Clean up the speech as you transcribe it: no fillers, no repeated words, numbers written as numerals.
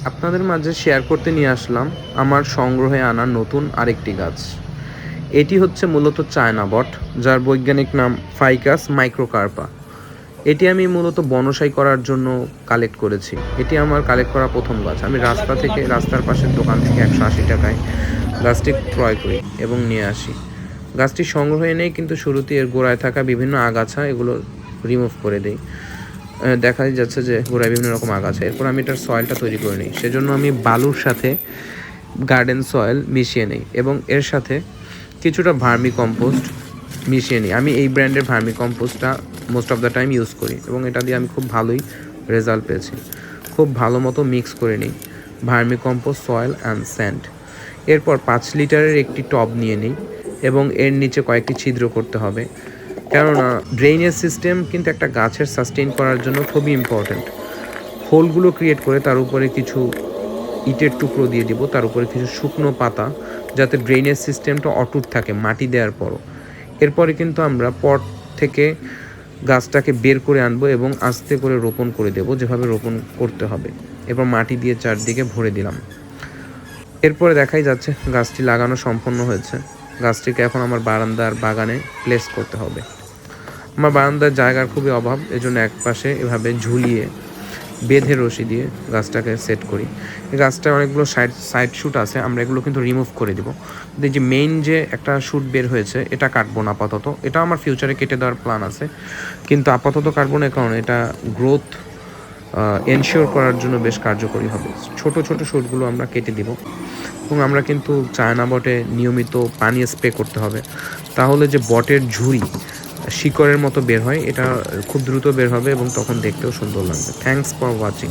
আপনাদের মাঝে শেয়ার করতে নিয়ে আসলাম আমার সংগ্রহে আনা নতুন আরেকটি গাছ। এটি হচ্ছে মূলত চায়না বট, যার বৈজ্ঞানিক নাম ফাইকাস মাইক্রোকার্পা। এটি আমি মূলত বনসাই করার জন্য কালেক্ট করেছি। এটি আমার কালেক্ট করা প্রথম গাছ। আমি রাস্তার পাশের দোকান থেকে 180 টাকায় গাছটি ক্রয় করি এবং নিয়ে আসি। গাছটি সংগ্রহ এনেই কিন্তু শুরুতে এর গোড়ায় থাকা বিভিন্ন আগাছা এগুলো রিমুভ করে দিই। দেখাই যাচ্ছে যে গোড়ায় বিভিন্ন রকম আগাছা। এরপর আমি এটার সয়েলটা তৈরি করে নিই। সেজন্য আমি বালুর সাথে গার্ডেন সয়েল মিশিয়ে নিই এবং এর সাথে কিছুটা ভার্মি কম্পোস্ট মিশিয়ে নিই। আমি এই ব্র্যান্ডের ভার্মি কম্পোস্টটা most of the time use করি এবং এটা দিয়ে আমি খুব ভালোই রেজাল্ট পেয়েছি। খুব ভালো মতো মিক্স করে নিই vermicompost, soil and sand. এরপর 5 লিটারের একটি টব নিয়ে নিই এবং এর নিচে কয়েকটি ছিদ্র করতে হবে, কেননা ড্রেনেজ সিস্টেম কিন্তু একটা গাছের সাস্টেইন করার জন্য খুবই ইম্পর্ট্যান্ট। হোলগুলো ক্রিয়েট করে তার উপরে কিছু ইটের টুকরো দিয়ে দিব, তার উপরে কিছু শুকনো পাতা, যাতে ড্রেনেজ সিস্টেমটা অটুট থাকে মাটি দেওয়ার পরও। এরপরে কিন্তু আমরা পট থেকে গাছটাকে বের করে আনবো এবং আস্তে করে রোপণ করে দেবো, যেভাবে রোপণ করতে হবে। এরপর মাটি দিয়ে চারদিকে ভরে দিলাম। এরপরে দেখাই যাচ্ছে গাছটি লাগানো সম্পন্ন হয়েছে। গাছটিকে এখন আমার বারান্দার বাগানে প্লেস করতে হবে। আমার বারান্দার জায়গার খুবই অভাব, এজন্য একপাশে এভাবে ঝুলিয়ে বেঁধে রশি দিয়ে গাছটাকে সেট করি। এই গাছটায় অনেকগুলো সাইড শ্যুট আছে, আমরা এগুলো কিন্তু রিমুভ করে দিব। এই যে মেইন যে একটা শ্যুট বের হয়েছে, এটা কাটবো না আপাতত। এটা আমার ফিউচারে কেটে দেওয়ার প্ল্যান আছে, কিন্তু আপাতত কাটবো না, কারণ এটা গ্রোথ এনশিওর করার জন্য বেশ কার্যকরী হবে। ছোট ছোট শ্যুটগুলো আমরা কেটে দিব এবং আমরা কিন্তু চায়না বটে নিয়মিত পানি স্প্রে করতে হবে, তাহলে যে বটের ঝুড়ি শিকড়ের মতো বের হয়, এটা খুব দ্রুত বের হবে এবং তখন দেখতেও সুন্দর লাগবে। Thanks for watching.